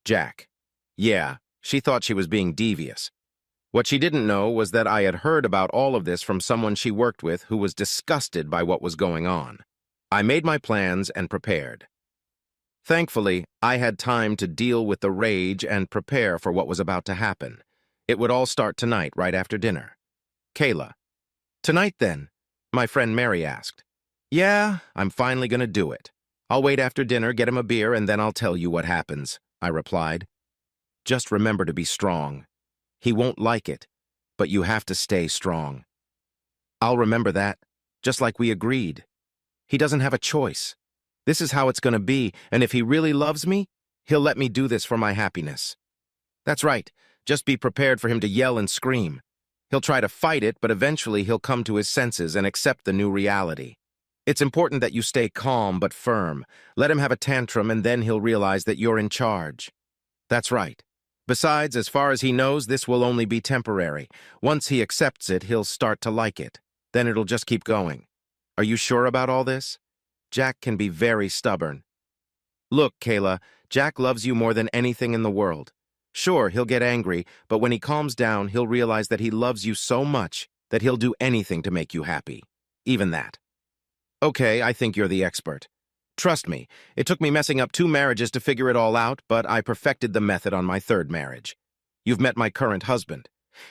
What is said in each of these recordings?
Jack. Yeah, she thought she was being devious. What she didn't know was that I had heard about all of this from someone she worked with who was disgusted by what was going on. I made my plans and prepared. Thankfully, I had time to deal with the rage and prepare for what was about to happen. It would all start tonight, right after dinner. Kayla. Tonight, then? My friend Mary asked. Yeah, I'm finally gonna do it. I'll wait after dinner, get him a beer, and then I'll tell you what happens, I replied. Just remember to be strong. He won't like it, but you have to stay strong. I'll remember that, just like we agreed. He doesn't have a choice. This is how it's gonna be, and if he really loves me, he'll let me do this for my happiness. That's right, just be prepared for him to yell and scream. He'll try to fight it, but eventually he'll come to his senses and accept the new reality. It's important that you stay calm but firm. Let him have a tantrum and then he'll realize that you're in charge. That's right. Besides, as far as he knows, this will only be temporary. Once he accepts it, he'll start to like it. Then it'll just keep going. Are you sure about all this? Jack can be very stubborn. Look, Kayla, Jack loves you more than anything in the world. Sure, he'll get angry, but when he calms down, he'll realize that he loves you so much that he'll do anything to make you happy. Even that. Okay, I think you're the expert. Trust me, it took me messing up 2 marriages to figure it all out, but I perfected the method on my 3rd marriage. You've met my current husband.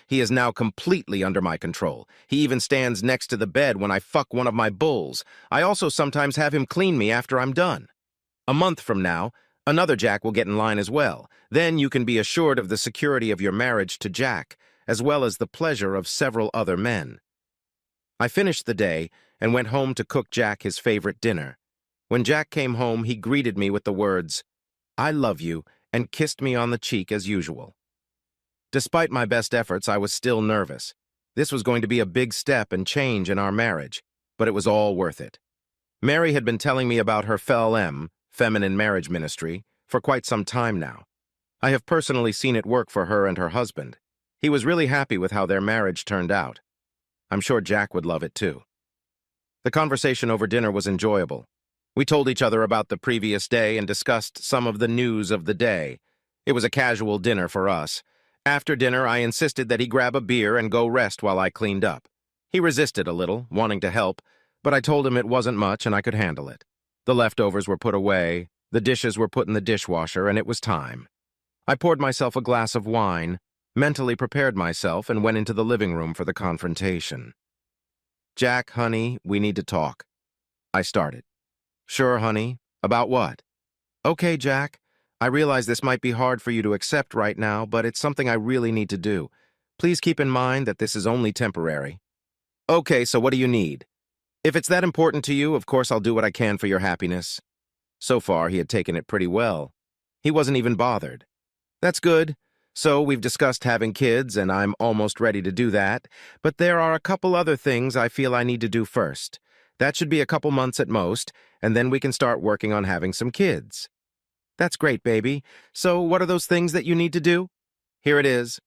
He is now completely under my control. He even stands next to the bed when I fuck one of my bulls. I also sometimes have him clean me after I'm done. A month from now, another Jack will get in line as well. Then you can be assured of the security of your marriage to Jack, as well as the pleasure of several other men. I finished the day and went home to cook Jack his favorite dinner. When Jack came home, he greeted me with the words, "I love you," and kissed me on the cheek as usual. Despite my best efforts, I was still nervous. This was going to be a big step and change in our marriage, but it was all worth it. Mary had been telling me about her FLM, Feminine Marriage Ministry, for quite some time now. I have personally seen it work for her and her husband. He was really happy with how their marriage turned out. I'm sure Jack would love it too. The conversation over dinner was enjoyable. We told each other about the previous day and discussed some of the news of the day. It was a casual dinner for us. After dinner, I insisted that he grab a beer and go rest while I cleaned up. He resisted a little, wanting to help, but I told him it wasn't much and I could handle it. The leftovers were put away, the dishes were put in the dishwasher, and it was time. I poured myself a glass of wine, mentally prepared myself, and went into the living room for the confrontation. Jack, honey, we need to talk. I started. Sure, honey. About what? Okay, Jack. I realize this might be hard for you to accept right now, but it's something I really need to do. Please keep in mind that this is only temporary. Okay, so what do you need? If it's that important to you, of course I'll do what I can for your happiness. So far, he had taken it pretty well. He wasn't even bothered. That's good. So we've discussed having kids, and I'm almost ready to do that, but there are a couple other things I feel I need to do first. That should be a couple months at most, and then we can start working on having some kids. That's great, baby. So what are those things that you need to do? Here it is.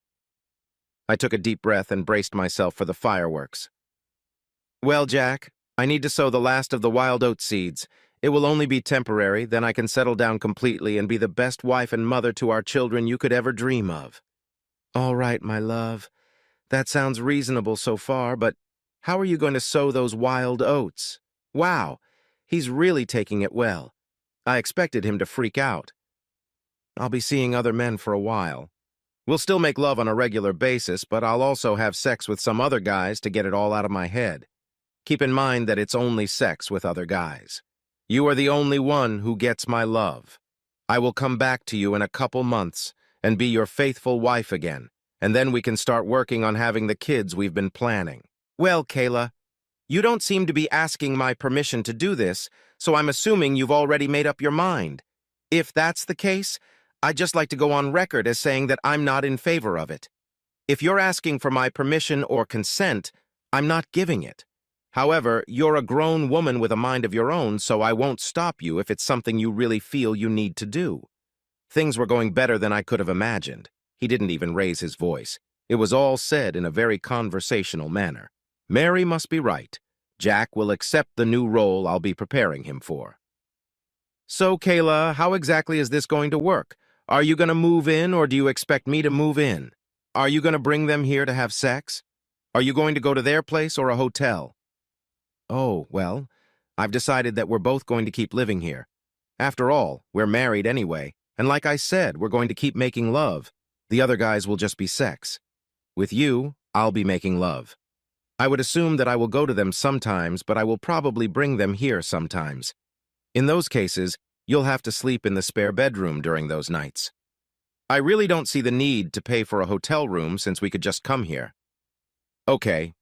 I took a deep breath and braced myself for the fireworks. Well, Jack, I need to sow the last of the wild oat seeds. It will only be temporary, then I can settle down completely and be the best wife and mother to our children you could ever dream of. All right, my love. That sounds reasonable so far, but how are you going to sow those wild oats? Wow, he's really taking it well. I expected him to freak out. I'll be seeing other men for a while. We'll still make love on a regular basis, but I'll also have sex with some other guys to get it all out of my head. Keep in mind that it's only sex with other guys. You are the only one who gets my love. I will come back to you in a couple months and be your faithful wife again, and then we can start working on having the kids we've been planning. Well, Kayla, you don't seem to be asking my permission to do this, so I'm assuming you've already made up your mind. If that's the case, I'd just like to go on record as saying that I'm not in favor of it. If you're asking for my permission or consent, I'm not giving it. However, you're a grown woman with a mind of your own, so I won't stop you if it's something you really feel you need to do. Things were going better than I could have imagined. He didn't even raise his voice. It was all said in a very conversational manner. Mary must be right. Jack will accept the new role I'll be preparing him for. So, Kayla, how exactly is this going to work? Are you going to move in or do you expect me to move in? Are you going to bring them here to have sex? Are you going to go to their place or a hotel? Oh, well, I've decided that we're both going to keep living here. After all, we're married anyway, and like I said, we're going to keep making love. The other guys will just be sex. With you, I'll be making love. I would assume that I will go to them sometimes, but I will probably bring them here sometimes. In those cases, you'll have to sleep in the spare bedroom during those nights. I really don't see the need to pay for a hotel room since we could just come here. Okay.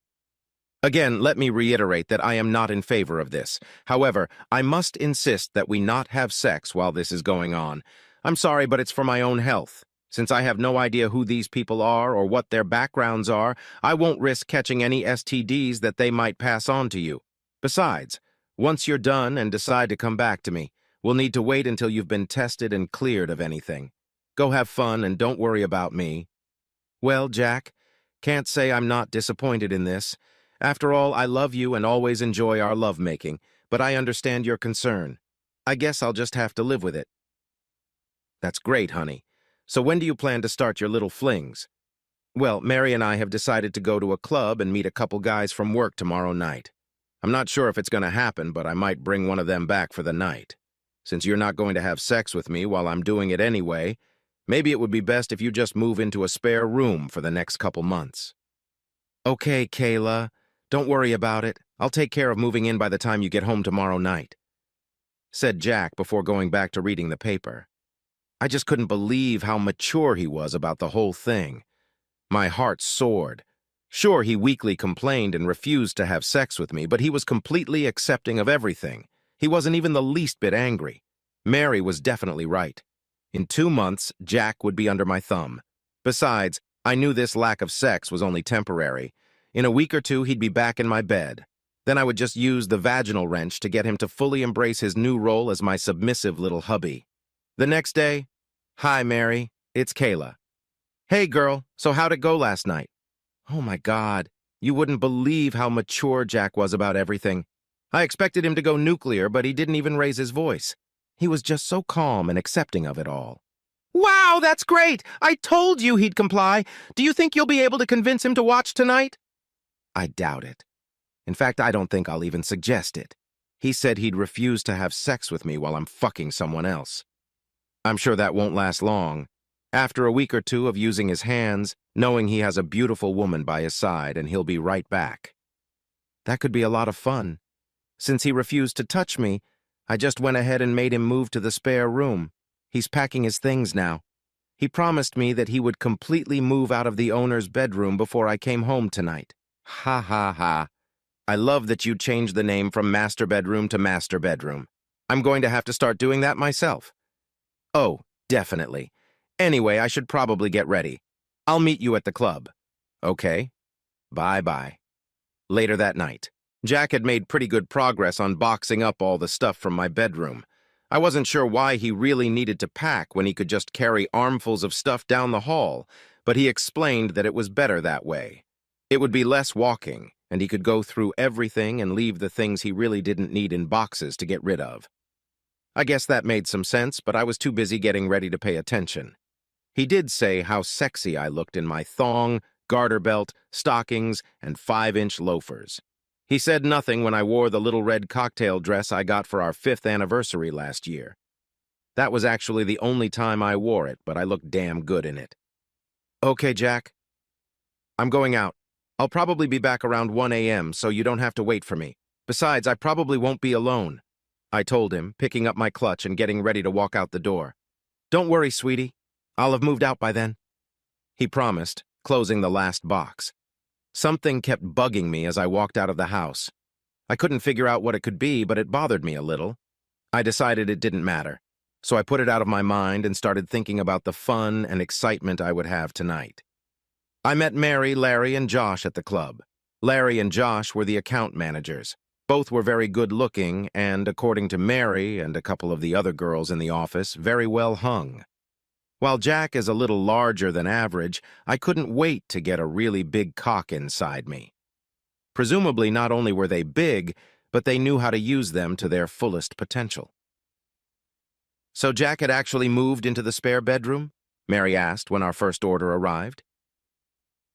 Again, let me reiterate that I am not in favor of this. However, I must insist that we not have sex while this is going on. I'm sorry, but it's for my own health. Since I have no idea who these people are or what their backgrounds are, I won't risk catching any STDs that they might pass on to you. Besides, once you're done and decide to come back to me, we'll need to wait until you've been tested and cleared of anything. Go have fun and don't worry about me. Well, Jack, can't say I'm not disappointed in this. After all, I love you and always enjoy our lovemaking, but I understand your concern. I guess I'll just have to live with it. That's great, honey. So when do you plan to start your little flings? Well, Mary and I have decided to go to a club and meet a couple guys from work tomorrow night. I'm not sure if it's going to happen, but I might bring one of them back for the night. Since you're not going to have sex with me while I'm doing it anyway, maybe it would be best if you just move into a spare room for the next couple months. Okay, Kayla. Don't worry about it. I'll take care of moving in by the time you get home tomorrow night, said Jack before going back to reading the paper. I just couldn't believe how mature he was about the whole thing. My heart soared. Sure, he weakly complained and refused to have sex with me, but he was completely accepting of everything. He wasn't even the least bit angry. Mary was definitely right. In 2 months, Jack would be under my thumb. Besides, I knew this lack of sex was only temporary. In a week or two, he'd be back in my bed. Then I would just use the vaginal wrench to get him to fully embrace his new role as my submissive little hubby. The next day, "Hi, Mary. It's Kayla." "Hey, girl. So how'd it go last night?" Oh my God. You wouldn't believe how mature Jack was about everything. I expected him to go nuclear, but he didn't even raise his voice. He was just so calm and accepting of it all. "Wow, that's great! I told you he'd comply. Do you think you'll be able to convince him to watch tonight?" I doubt it. In fact, I don't think I'll even suggest it. He said he'd refuse to have sex with me while I'm fucking someone else. I'm sure that won't last long. After a week or two of using his hands, knowing he has a beautiful woman by his side and he'll be right back. That could be a lot of fun. Since he refused to touch me, I just went ahead and made him move to the spare room. He's packing his things now. He promised me that he would completely move out of the owner's bedroom before I came home tonight. Ha ha ha. I love that you changed the name from master bedroom to master bedroom. I'm going to have to start doing that myself. Oh, definitely. Anyway, I should probably get ready. I'll meet you at the club. Okay. Bye-bye. Later that night, Jack had made pretty good progress on boxing up all the stuff from my bedroom. I wasn't sure why he really needed to pack when he could just carry armfuls of stuff down the hall, but he explained that it was better that way. It would be less walking, and he could go through everything and leave the things he really didn't need in boxes to get rid of. I guess that made some sense, but I was too busy getting ready to pay attention. He did say how sexy I looked in my thong, garter belt, stockings, and 5-inch loafers. He said nothing when I wore the little red cocktail dress I got for our 5th anniversary last year. That was actually the only time I wore it, but I looked damn good in it. Okay, Jack. I'm going out. I'll probably be back around 1 a.m., so you don't have to wait for me. Besides, I probably won't be alone, I told him, picking up my clutch and getting ready to walk out the door. Don't worry, sweetie. I'll have moved out by then, he promised, closing the last box. Something kept bugging me as I walked out of the house. I couldn't figure out what it could be, but it bothered me a little. I decided it didn't matter, so I put it out of my mind and started thinking about the fun and excitement I would have tonight. I met Mary, Larry, and Josh at the club. Larry and Josh were the account managers. Both were very good-looking and, according to Mary and a couple of the other girls in the office, very well hung. While Jack is a little larger than average, I couldn't wait to get a really big cock inside me. Presumably, not only were they big, but they knew how to use them to their fullest potential. So Jack had actually moved into the spare bedroom? Mary asked when our first order arrived.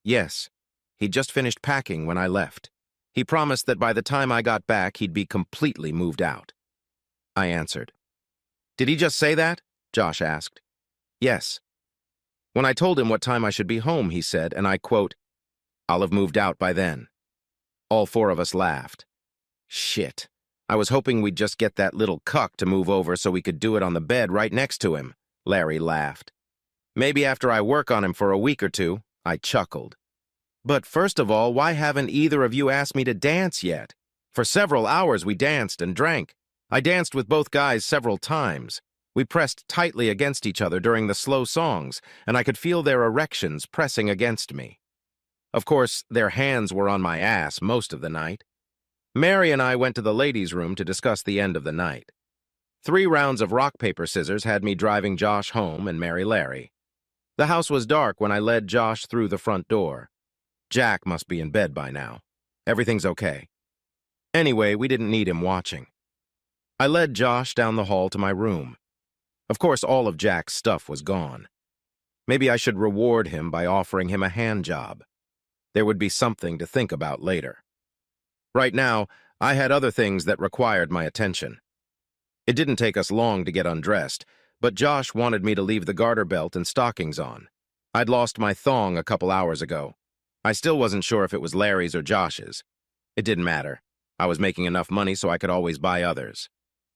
Yes. He'd just finished packing when I left. He promised that by the time I got back, he'd be completely moved out. I answered. Did he just say that? Josh asked. Yes. When I told him what time I should be home, he said, and I quote, I'll have moved out by then. All four of us laughed. Shit. I was hoping we'd just get that little cuck to move over so we could do it on the bed right next to him, Larry laughed. Maybe after I work on him for a week or two, I chuckled. But first of all, why haven't either of you asked me to dance yet? For several hours we danced and drank. I danced with both guys several times. We pressed tightly against each other during the slow songs, and I could feel their erections pressing against me. Of course, their hands were on my ass most of the night. Mary and I went to the ladies' room to discuss the end of the night. 3 rounds of rock, paper, scissors had me driving Josh home and Mary Larry. The house was dark when I led Josh through the front door. Jack must be in bed by now. Everything's okay. Anyway, we didn't need him watching. I led Josh down the hall to my room. Of course, all of Jack's stuff was gone. Maybe I should reward him by offering him a hand job. There would be something to think about later. Right now, I had other things that required my attention. It didn't take us long to get undressed, but Josh wanted me to leave the garter belt and stockings on. I'd lost my thong a couple hours ago. I still wasn't sure if it was Larry's or Josh's. It didn't matter. I was making enough money so I could always buy others.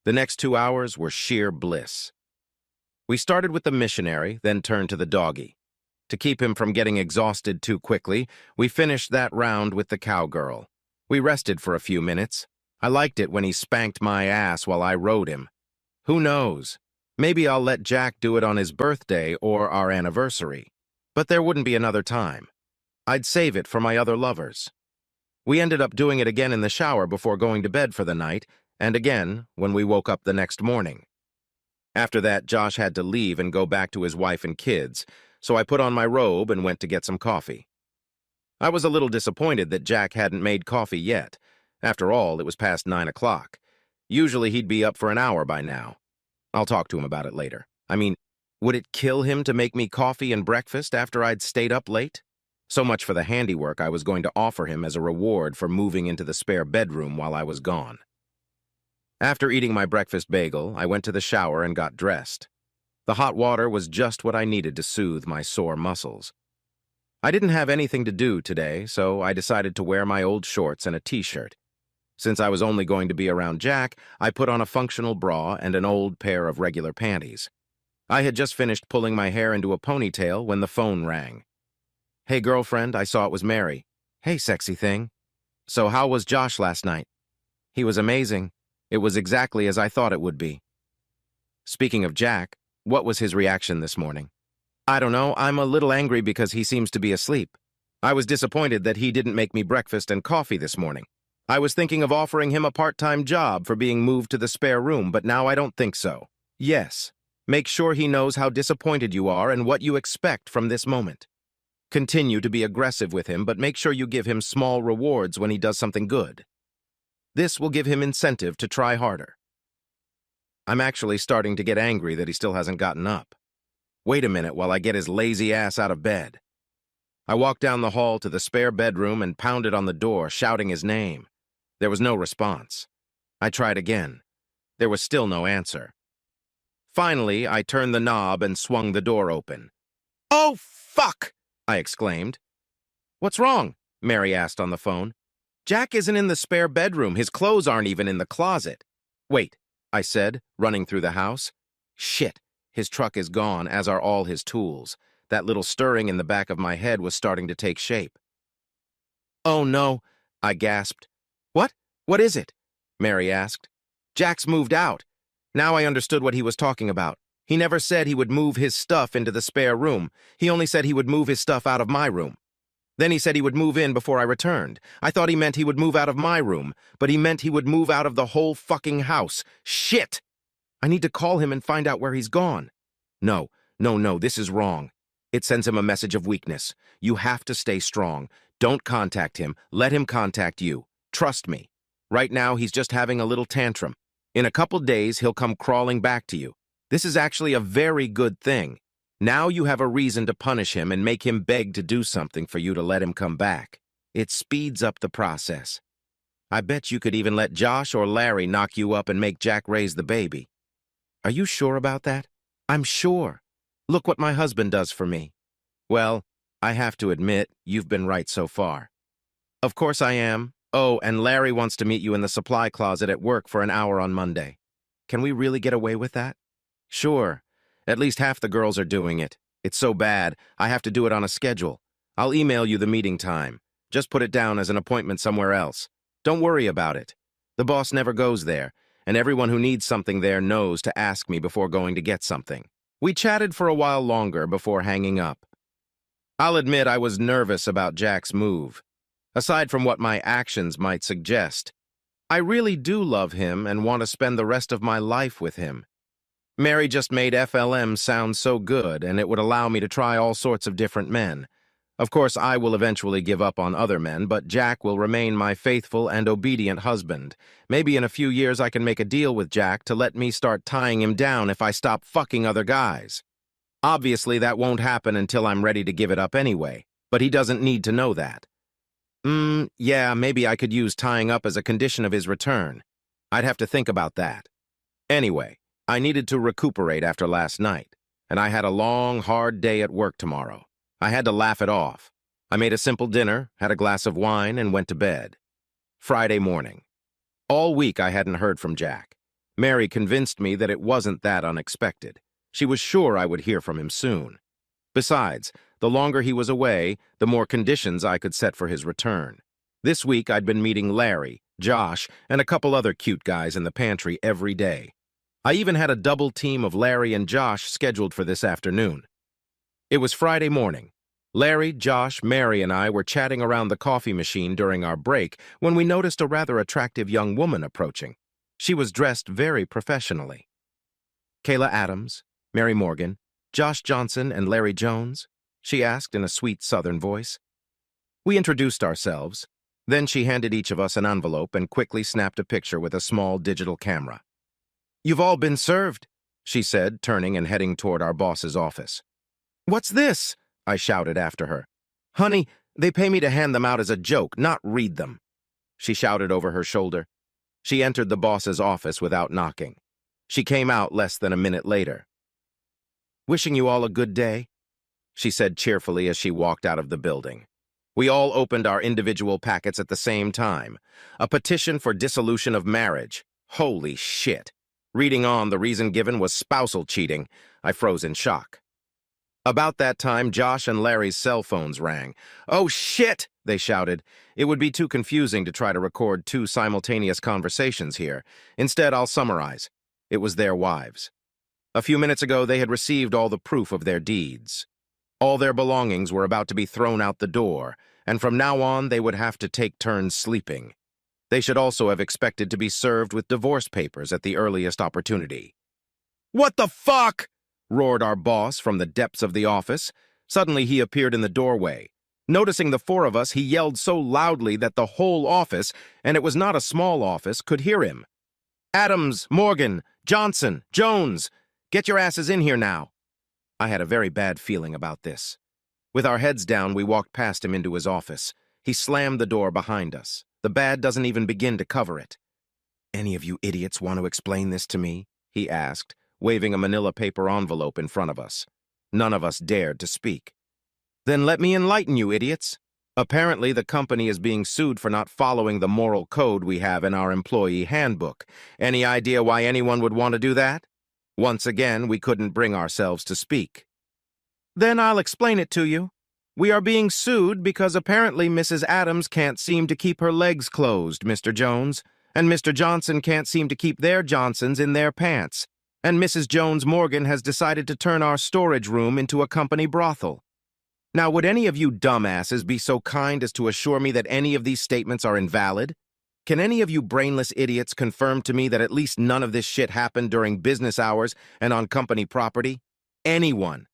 The next 2 hours were sheer bliss. We started with the missionary, then turned to the doggy. To keep him from getting exhausted too quickly, we finished that round with the cowgirl. We rested for a few minutes. I liked it when he spanked my ass while I rode him. Who knows? Maybe I'll let Jack do it on his birthday or our anniversary. But there wouldn't be another time. I'd save it for my other lovers. We ended up doing it again in the shower before going to bed for the night, and again when we woke up the next morning. After that, Josh had to leave and go back to his wife and kids, so I put on my robe and went to get some coffee. I was a little disappointed that Jack hadn't made coffee yet. After all, it was past 9 o'clock. Usually he'd be up for an hour by now. I'll talk to him about it later. I mean, would it kill him to make me coffee and breakfast after I'd stayed up late? So much for the handiwork I was going to offer him as a reward for moving into the spare bedroom while I was gone. After eating my breakfast bagel, I went to the shower and got dressed. The hot water was just what I needed to soothe my sore muscles. I didn't have anything to do today, so I decided to wear my old shorts and a t-shirt. Since I was only going to be around Jack, I put on a functional bra and an old pair of regular panties. I had just finished pulling my hair into a ponytail when the phone rang. Hey, girlfriend, I saw it was Mary. Hey, sexy thing. So how was Josh last night? He was amazing. It was exactly as I thought it would be. Speaking of Jack, what was his reaction this morning? I don't know, I'm a little angry because he seems to be asleep. I was disappointed that he didn't make me breakfast and coffee this morning. I was thinking of offering him a part-time job for being moved to the spare room, but now I don't think so. Yes, make sure he knows how disappointed you are and what you expect from this moment. Continue to be aggressive with him, but make sure you give him small rewards when he does something good. This will give him incentive to try harder. I'm actually starting to get angry that he still hasn't gotten up. Wait a minute while I get his lazy ass out of bed. I walked down the hall to the spare bedroom and pounded on the door, shouting his name. There was no response. I tried again. There was still no answer. Finally, I turned the knob and swung the door open. "Oh, fuck!" I exclaimed. "What's wrong?" Mary asked on the phone. "Jack isn't in the spare bedroom. His clothes aren't even in the closet." "Wait," I said, running through the house. "Shit, his truck is gone, as are all his tools." That little stirring in the back of my head was starting to take shape. "Oh, no," I gasped. "What? What is it?" Mary asked. "Jack's moved out." Now I understood what he was talking about. He never said he would move his stuff into the spare room. He only said he would move his stuff out of my room. Then he said he would move in before I returned. I thought he meant he would move out of my room, but he meant he would move out of the whole fucking house. Shit! I need to call him and find out where he's gone. No, this is wrong. It sends him a message of weakness. You have to stay strong. Don't contact him. Let him contact you. Trust me. Right now, he's just having a little tantrum. In a couple days, he'll come crawling back to you. This is actually a very good thing. Now you have a reason to punish him and make him beg to do something for you to let him come back. It speeds up the process. I bet you could even let Josh or Larry knock you up and make Jack raise the baby. Are you sure about that? I'm sure. Look what my husband does for me. Well, I have to admit, you've been right so far. Of course I am. Oh, and Larry wants to meet you in the supply closet at work for an hour on Monday. Can we really get away with that? Sure. At least half the girls are doing it. It's so bad, I have to do it on a schedule. I'll email you the meeting time. Just put it down as an appointment somewhere else. Don't worry about it. The boss never goes there, and everyone who needs something there knows to ask me before going to get something. We chatted for a while longer before hanging up. I'll admit I was nervous about Jack's move. Aside from what my actions might suggest, I really do love him and want to spend the rest of my life with him. Mary just made FLM sound so good, and it would allow me to try all sorts of different men. Of course, I will eventually give up on other men, but Jack will remain my faithful and obedient husband. Maybe in a few years I can make a deal with Jack to let me start tying him down if I stop fucking other guys. Obviously, that won't happen until I'm ready to give it up anyway, but he doesn't need to know that. Yeah, maybe I could use tying up as a condition of his return. I'd have to think about that. Anyway, I needed to recuperate after last night, and I had a long, hard day at work tomorrow. I had to laugh it off. I made a simple dinner, had a glass of wine, and went to bed. Friday morning. All week I hadn't heard from Jack. Mary convinced me that it wasn't that unexpected. She was sure I would hear from him soon. Besides, the longer he was away, the more conditions I could set for his return. This week I'd been meeting Larry, Josh, and a couple other cute guys in the pantry every day. I even had a double team of Larry and Josh scheduled for this afternoon. It was Friday morning. Larry, Josh, Mary, and I were chatting around the coffee machine during our break when we noticed a rather attractive young woman approaching. She was dressed very professionally. Kayla Adams, Mary Morgan, Josh Johnson, and Larry Jones? She asked in a sweet southern voice. We introduced ourselves. Then she handed each of us an envelope and quickly snapped a picture with a small digital camera. You've all been served, she said, turning and heading toward our boss's office. What's this? I shouted after her. Honey, they pay me to hand them out as a joke, not read them, she shouted over her shoulder. She entered the boss's office without knocking. She came out less than a minute later. Wishing you all a good day, she said cheerfully as she walked out of the building. We all opened our individual packets at the same time. A petition for dissolution of marriage. Holy shit. Reading on, the reason given was spousal cheating. I froze in shock. About that time, Josh and Larry's cell phones rang. Oh shit, they shouted. It would be too confusing to try to record two simultaneous conversations here. Instead, I'll summarize. It was their wives. A few minutes ago, they had received all the proof of their deeds. All their belongings were about to be thrown out the door, and from now on, they would have to take turns sleeping. They should also have expected to be served with divorce papers at the earliest opportunity. What the fuck? Roared our boss from the depths of the office. Suddenly he appeared in the doorway. Noticing the four of us, he yelled so loudly that the whole office, and it was not a small office, could hear him. Adams, Morgan, Johnson, Jones, get your asses in here now. I had a very bad feeling about this. With our heads down, we walked past him into his office. He slammed the door behind us. The bad doesn't even begin to cover it. Any of you idiots want to explain this to me? He asked, waving a manila paper envelope in front of us. None of us dared to speak. Then let me enlighten you, idiots. Apparently, the company is being sued for not following the moral code we have in our employee handbook. Any idea why anyone would want to do that? Once again, we couldn't bring ourselves to speak. Then I'll explain it to you. We are being sued because apparently Mrs. Adams can't seem to keep her legs closed, Mr. Jones, and Mr. Johnson can't seem to keep their Johnsons in their pants, and Mrs. Jones Morgan has decided to turn our storage room into a company brothel. Now, would any of you dumbasses be so kind as to assure me that any of these statements are invalid? Can any of you brainless idiots confirm to me that at least none of this shit happened during business hours and on company property? Anyone?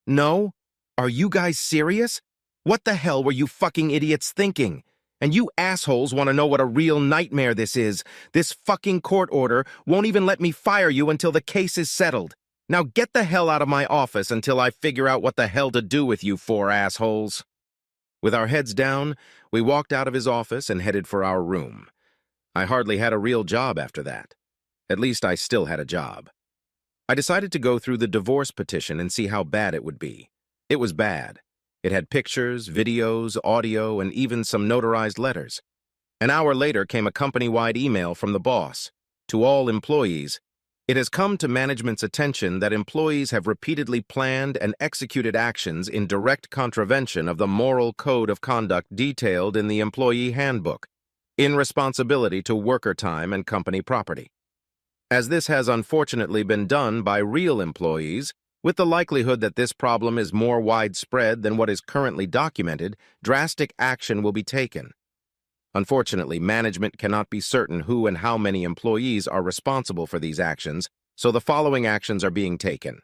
No? Are you guys serious? What the hell were you fucking idiots thinking? And you assholes want to know what a real nightmare this is. This fucking court order won't even let me fire you until the case is settled. Now get the hell out of my office until I figure out what the hell to do with you four assholes. With our heads down, we walked out of his office and headed for our room. I hardly had a real job after that. At least I still had a job. I decided to go through the divorce petition and see how bad it would be. It was bad. It had pictures, videos, audio, and even some notarized letters. An hour later came a company-wide email from the boss. To all employees, it has come to management's attention that employees have repeatedly planned and executed actions in direct contravention of the moral code of conduct detailed in the employee handbook, in responsibility to worker time and company property. As this has unfortunately been done by real employees, with the likelihood that this problem is more widespread than what is currently documented, drastic action will be taken. Unfortunately, management cannot be certain who and how many employees are responsible for these actions, so the following actions are being taken.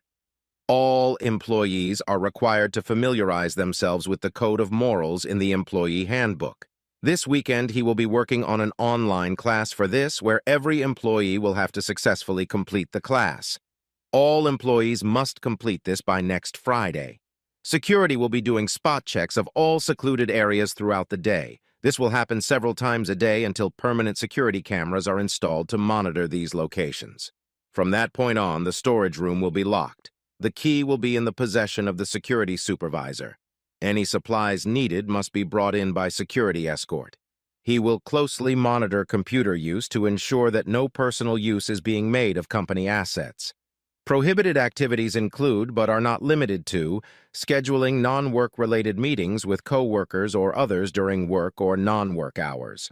All employees are required to familiarize themselves with the Code of Morals in the Employee Handbook. This weekend, he will be working on an online class for this, where every employee will have to successfully complete the class. All employees must complete this by next Friday. Security will be doing spot checks of all secluded areas throughout the day. This will happen several times a day until permanent security cameras are installed to monitor these locations. From that point on, the storage room will be locked. The key will be in the possession of the security supervisor. Any supplies needed must be brought in by security escort. He will closely monitor computer use to ensure that no personal use is being made of company assets. Prohibited activities include, but are not limited to, scheduling non-work-related meetings with co-workers or others during work or non-work hours.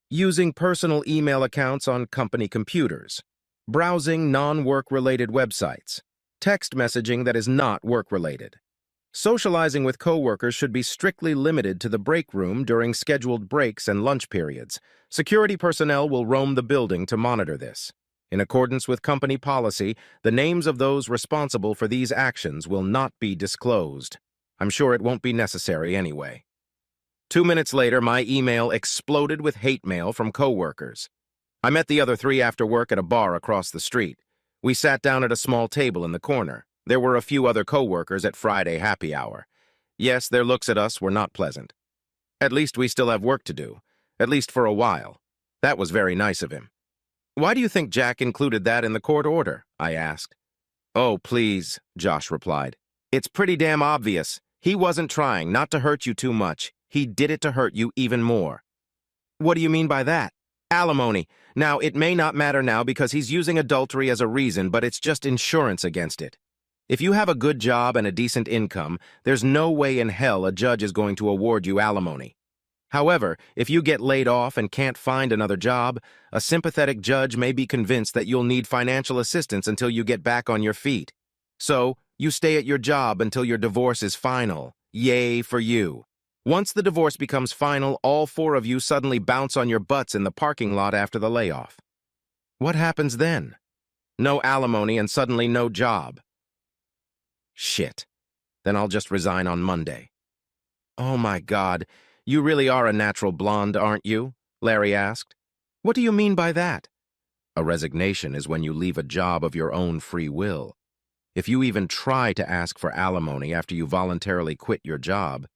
Using personal email accounts on company computers. Browsing non-work-related websites. Text messaging that is not work-related. Socializing with coworkers should be strictly limited to the break room during scheduled breaks and lunch periods. Security personnel will roam the building to monitor this. In accordance with company policy, the names of those responsible for these actions will not be disclosed. I'm sure it won't be necessary anyway. 2 minutes later, my email exploded with hate mail from coworkers. I met the other three after work at a bar across the street. We sat down at a small table in the corner. There were a few other coworkers at Friday happy hour. Yes, their looks at us were not pleasant. At least we still have work to do, at least for a while. That was very nice of him. Why do you think Jack included that in the court order? I asked. Oh, please, Josh replied. It's pretty damn obvious. He wasn't trying not to hurt you too much. He did it to hurt you even more. What do you mean by that? Alimony. Now, it may not matter now because he's using adultery as a reason, but it's just insurance against it. If you have a good job and a decent income, there's no way in hell a judge is going to award you alimony. However, if you get laid off and can't find another job, a sympathetic judge may be convinced that you'll need financial assistance until you get back on your feet. So, you stay at your job until your divorce is final. Yay for you. Once the divorce becomes final, all four of you suddenly bounce on your butts in the parking lot after the layoff. What happens then? No alimony and suddenly no job. Shit. Then I'll just resign on Monday. Oh my God, you really are a natural blonde, aren't you? Larry asked. What do you mean by that? A resignation is when you leave a job of your own free will. If you even try to ask for alimony after you voluntarily quit your job,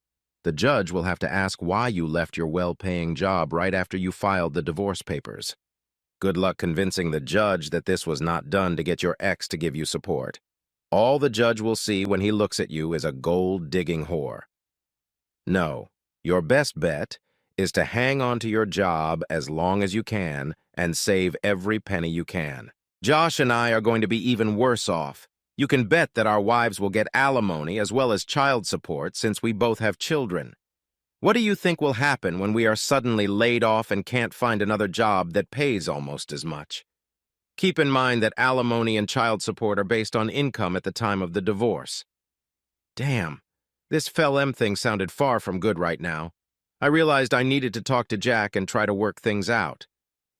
the judge will have to ask why you left your well-paying job right after you filed the divorce papers. Good luck convincing the judge that this was not done to get your ex to give you support. All the judge will see when he looks at you is a gold-digging whore. No, your best bet is to hang on to your job as long as you can and save every penny you can. Josh and I are going to be even worse off. You can bet that our wives will get alimony as well as child support since we both have children. What do you think will happen when we are suddenly laid off and can't find another job that pays almost as much? Keep in mind that alimony and child support are based on income at the time of the divorce. Damn, this Fell-M thing sounded far from good right now. I realized I needed to talk to Jack and try to work things out.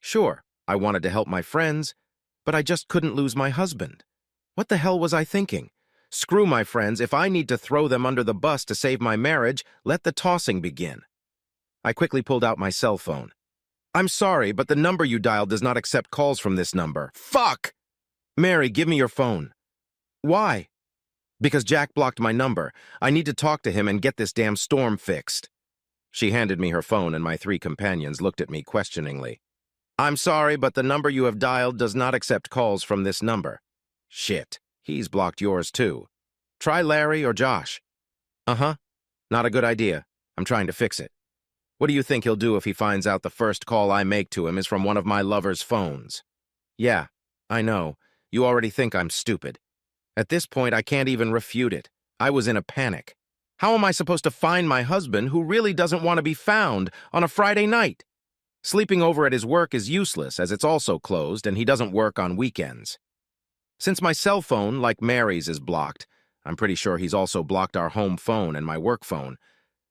Sure, I wanted to help my friends, but I just couldn't lose my husband. What the hell was I thinking? Screw my friends, if I need to throw them under the bus to save my marriage, let the tossing begin. I quickly pulled out my cell phone. I'm sorry, but the number you dialed does not accept calls from this number. Fuck! Mary, give me your phone. Why? Because Jack blocked my number. I need to talk to him and get this damn storm fixed. She handed me her phone and my three companions looked at me questioningly. I'm sorry, but the number you have dialed does not accept calls from this number. Shit, he's blocked yours too. Try Larry or Josh. Uh-huh. Not a good idea. I'm trying to fix it. What do you think he'll do if he finds out the first call I make to him is from one of my lover's phones? Yeah, I know. You already think I'm stupid. At this point, I can't even refute it. I was in a panic. How am I supposed to find my husband who really doesn't want to be found on a Friday night? Sleeping over at his work is useless as it's also closed and he doesn't work on weekends. Since my cell phone, like Mary's, is blocked, I'm pretty sure he's also blocked our home phone and my work phone.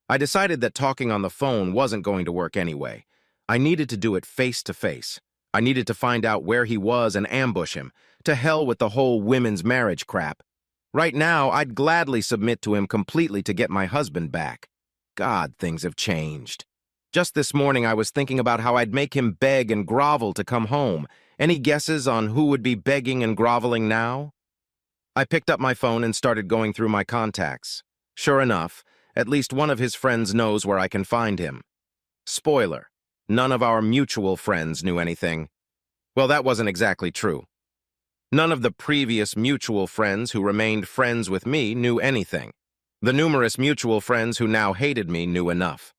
I decided that talking on the phone wasn't going to work anyway. I needed to do it face to face. I needed to find out where he was and ambush him. To hell with the whole women's marriage crap. Right now, I'd gladly submit to him completely to get my husband back. God, things have changed. Just this morning, I was thinking about how I'd make him beg and grovel to come home. Any guesses on who would be begging and groveling now? I picked up my phone and started going through my contacts. Sure enough, at least one of his friends knows where I can find him. Spoiler, none of our mutual friends knew anything. Well, that wasn't exactly true. None of the previous mutual friends who remained friends with me knew anything. The numerous mutual friends who now hated me knew enough.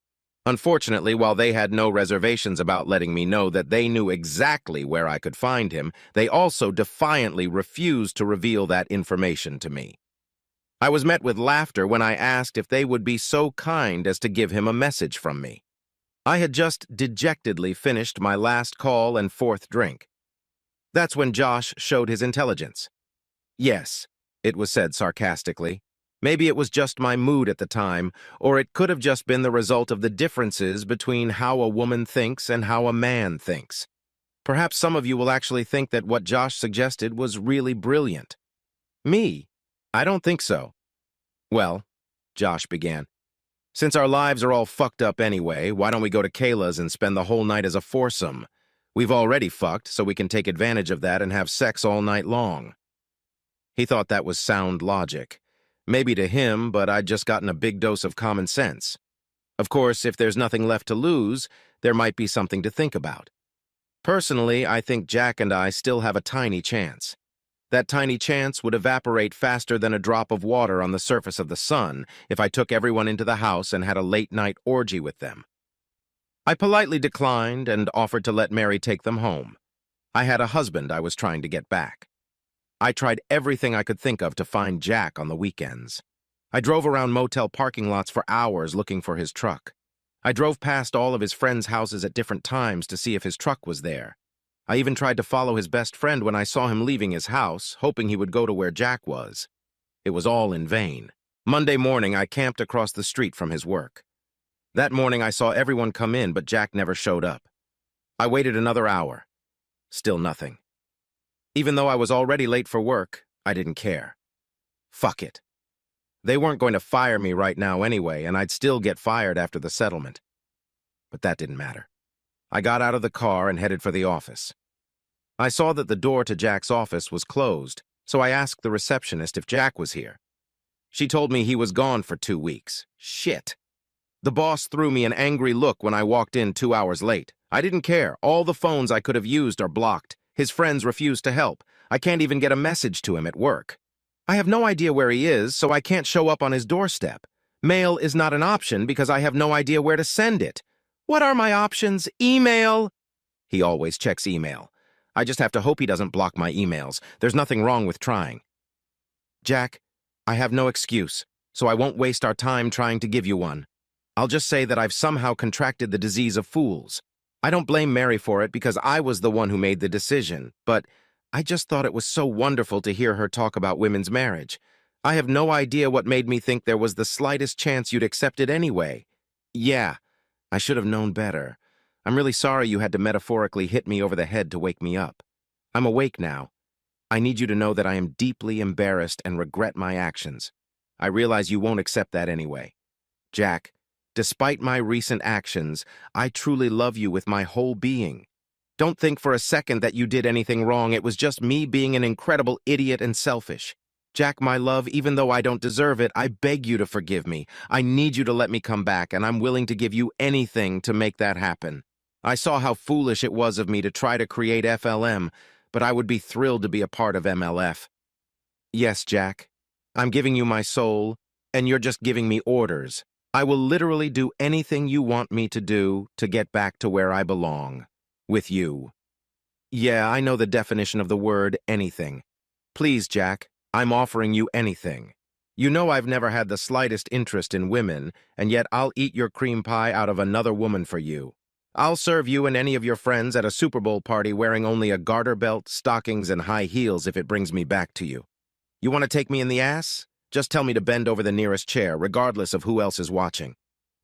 Unfortunately, while they had no reservations about letting me know that they knew exactly where I could find him, they also defiantly refused to reveal that information to me. I was met with laughter when I asked if they would be so kind as to give him a message from me. I had just dejectedly finished my last call and fourth drink. That's when Josh showed his intelligence. Yes, it was said sarcastically. Maybe it was just my mood at the time, or it could have just been the result of the differences between how a woman thinks and how a man thinks. Perhaps some of you will actually think that what Josh suggested was really brilliant. Me? I don't think so. Well, Josh began, since our lives are all fucked up anyway, why don't we go to Kayla's and spend the whole night as a foursome? We've already fucked, so we can take advantage of that and have sex all night long. He thought that was sound logic. Maybe to him, but I'd just gotten a big dose of common sense. Of course, if there's nothing left to lose, there might be something to think about. Personally, I think Jack and I still have a tiny chance. That tiny chance would evaporate faster than a drop of water on the surface of the sun if I took everyone into the house and had a late-night orgy with them. I politely declined and offered to let Mary take them home. I had a husband I was trying to get back. I tried everything I could think of to find Jack on the weekends. I drove around motel parking lots for hours looking for his truck. I drove past all of his friends' houses at different times to see if his truck was there. I even tried to follow his best friend when I saw him leaving his house, hoping he would go to where Jack was. It was all in vain. Monday morning, I camped across the street from his work. That morning, I saw everyone come in, but Jack never showed up. I waited another hour. Still nothing. Even though I was already late for work, I didn't care. Fuck it. They weren't going to fire me right now anyway, and I'd still get fired after the settlement. But that didn't matter. I got out of the car and headed for the office. I saw that the door to Jack's office was closed, so I asked the receptionist if Jack was here. She told me he was gone for 2 weeks. Shit. The boss threw me an angry look when I walked in 2 hours late. I didn't care. All the phones I could have used are blocked. His friends refuse to help. I can't even get a message to him at work. I have no idea where he is, so I can't show up on his doorstep. Mail is not an option because I have no idea where to send it. What are my options? Email? He always checks email. I just have to hope he doesn't block my emails. There's nothing wrong with trying. Jack, I have no excuse, so I won't waste our time trying to give you one. I'll just say that I've somehow contracted the disease of fools. I don't blame Mary for it because I was the one who made the decision, but I just thought it was so wonderful to hear her talk about women's marriage. I have no idea what made me think there was the slightest chance you'd accept it anyway. Yeah, I should have known better. I'm really sorry you had to metaphorically hit me over the head to wake me up. I'm awake now. I need you to know that I am deeply embarrassed and regret my actions. I realize you won't accept that anyway. Jack, Despite my recent actions, I truly love you with my whole being. Don't think for a second that you did anything wrong. It was just me being an incredible idiot and selfish. Jack, my love, even though I don't deserve it, I beg you to forgive me. I need you to let me come back, and I'm willing to give you anything to make that happen. I saw how foolish it was of me to try to create FLM, but I would be thrilled to be a part of MLF. Yes, Jack. I'm giving you my soul, and you're just giving me orders. I will literally do anything you want me to do to get back to where I belong. With you. Yeah, I know the definition of the word anything. Please, Jack, I'm offering you anything. You know I've never had the slightest interest in women, and yet I'll eat your cream pie out of another woman for you. I'll serve you and any of your friends at a Super Bowl party wearing only a garter belt, stockings, and high heels if it brings me back to you. You want to take me in the ass? Just tell me to bend over the nearest chair, regardless of who else is watching.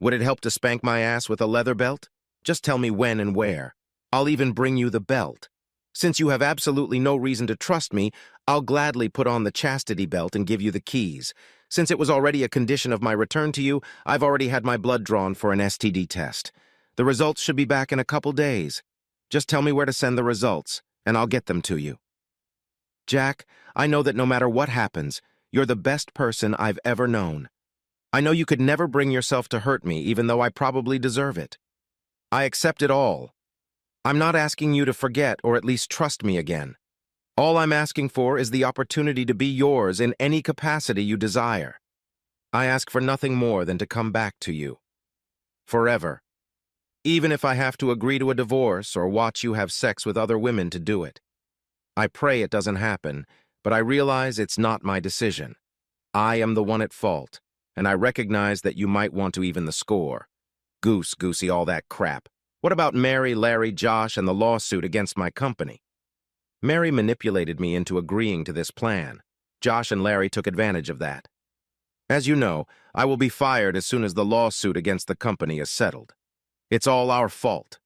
Would it help to spank my ass with a leather belt? Just tell me when and where. I'll even bring you the belt. Since you have absolutely no reason to trust me, I'll gladly put on the chastity belt and give you the keys. Since it was already a condition of my return to you, I've already had my blood drawn for an STD test. The results should be back in a couple days. Just tell me where to send the results, and I'll get them to you. Jack, I know that no matter what happens, you're the best person I've ever known. I know you could never bring yourself to hurt me, even though I probably deserve it. I accept it all. I'm not asking you to forget or at least trust me again. All I'm asking for is the opportunity to be yours in any capacity you desire. I ask for nothing more than to come back to you. Forever. Even if I have to agree to a divorce or watch you have sex with other women to do it. I pray it doesn't happen, but I realize it's not my decision. I am the one at fault, and I recognize that you might want to even the score. Goosey, all that crap. What about Mary, Larry, Josh, and the lawsuit against my company? Mary manipulated me into agreeing to this plan. Josh and Larry took advantage of that. As you know, I will be fired as soon as the lawsuit against the company is settled. It's all our fault.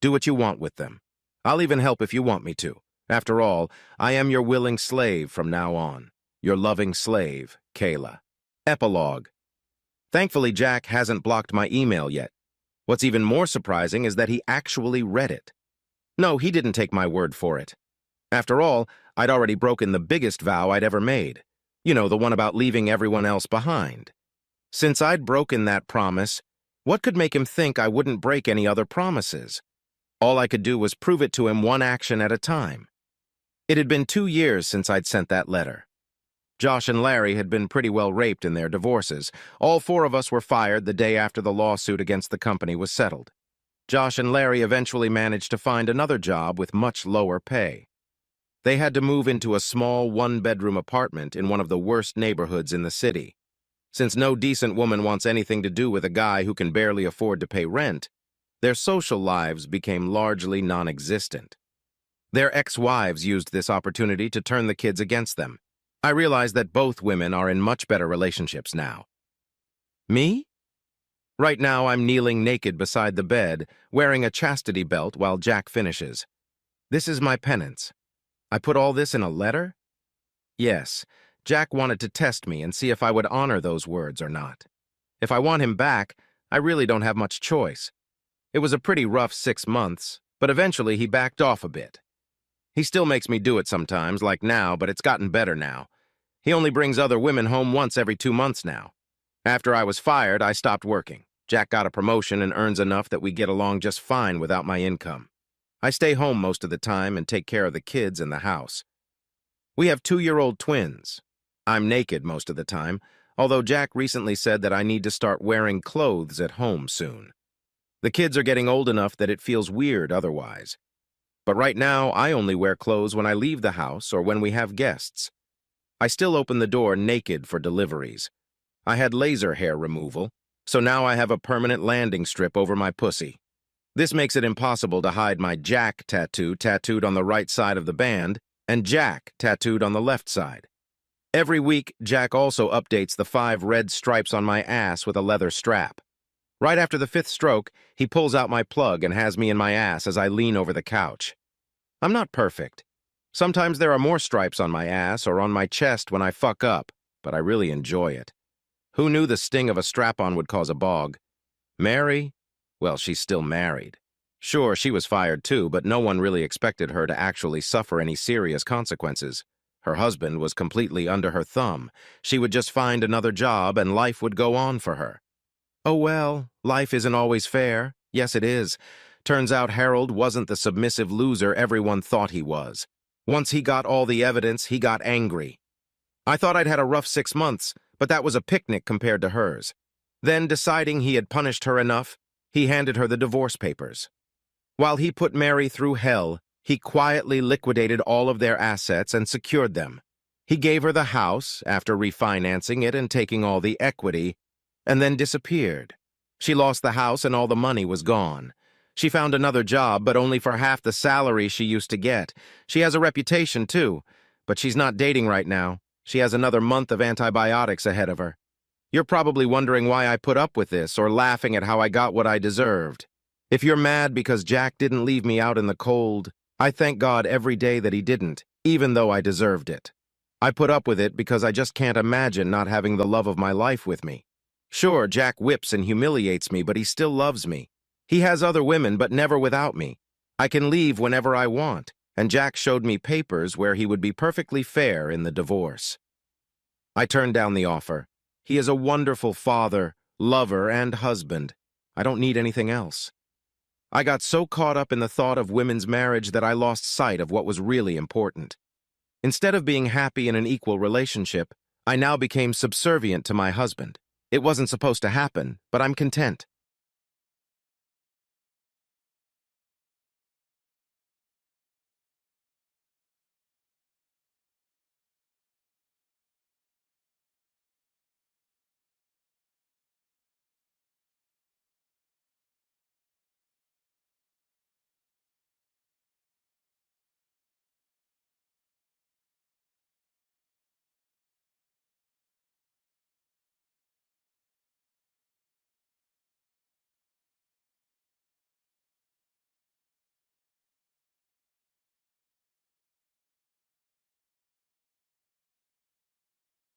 Do what you want with them. I'll even help if you want me to. After all, I am your willing slave from now on. Your loving slave, Kayla. Epilogue. Thankfully, Jack hasn't blocked my email yet. What's even more surprising is that he actually read it. No, he didn't take my word for it. After all, I'd already broken the biggest vow I'd ever made. You know, the one about leaving everyone else behind. Since I'd broken that promise, what could make him think I wouldn't break any other promises? All I could do was prove it to him one action at a time. It had been 2 years since I'd sent that letter. Josh and Larry had been pretty well raped in their divorces. All 4 of us were fired the day after the lawsuit against the company was settled. Josh and Larry eventually managed to find another job with much lower pay. They had to move into a small 1-bedroom apartment in one of the worst neighborhoods in the city. Since no decent woman wants anything to do with a guy who can barely afford to pay rent, their social lives became largely non-existent. Their ex-wives used this opportunity to turn the kids against them. I realize that both women are in much better relationships now. Me? Right now, I'm kneeling naked beside the bed, wearing a chastity belt while Jack finishes. This is my penance. I put all this in a letter? Yes, Jack wanted to test me and see if I would honor those words or not. If I want him back, I really don't have much choice. It was a pretty rough 6 months, but eventually he backed off a bit. He still makes me do it sometimes, like now, but it's gotten better now. He only brings other women home once every 2 months now. After I was fired, I stopped working. Jack got a promotion and earns enough that we get along just fine without my income. I stay home most of the time and take care of the kids and the house. We have 2-year-old twins. I'm naked most of the time, although Jack recently said that I need to start wearing clothes at home soon. The kids are getting old enough that it feels weird otherwise. But right now, I only wear clothes when I leave the house or when we have guests. I still open the door naked for deliveries. I had laser hair removal, so now I have a permanent landing strip over my pussy. This makes it impossible to hide my Jack tattoo tattooed on the right side of the band and Jack tattooed on the left side. Every week, Jack also updates the 5 red stripes on my ass with a leather strap. Right after the 5th stroke, he pulls out my plug and has me in my ass as I lean over the couch. I'm not perfect. Sometimes there are more stripes on my ass or on my chest when I fuck up, but I really enjoy it. Who knew the sting of a strap-on would cause a bog? Mary? Well, she's still married. Sure, she was fired too, but no one really expected her to actually suffer any serious consequences. Her husband was completely under her thumb. She would just find another job and life would go on for her. Oh well, life isn't always fair. Yes, it is. Turns out Harold wasn't the submissive loser everyone thought he was. Once he got all the evidence, he got angry. I thought I'd had a rough 6 months, but that was a picnic compared to hers. Then, deciding he had punished her enough, he handed her the divorce papers. While he put Mary through hell, he quietly liquidated all of their assets and secured them. He gave her the house, after refinancing it and taking all the equity, and then disappeared. She lost the house and all the money was gone. She found another job, but only for half the salary she used to get. She has a reputation, too, but she's not dating right now. She has another month of antibiotics ahead of her. You're probably wondering why I put up with this or laughing at how I got what I deserved. If you're mad because Jack didn't leave me out in the cold, I thank God every day that he didn't, even though I deserved it. I put up with it because I just can't imagine not having the love of my life with me. Sure, Jack whips and humiliates me, but he still loves me. He has other women, but never without me. I can leave whenever I want, and Jack showed me papers where he would be perfectly fair in the divorce. I turned down the offer. He is a wonderful father, lover, and husband. I don't need anything else. I got so caught up in the thought of women's marriage that I lost sight of what was really important. Instead of being happy in an equal relationship, I now became subservient to my husband. It wasn't supposed to happen, but I'm content.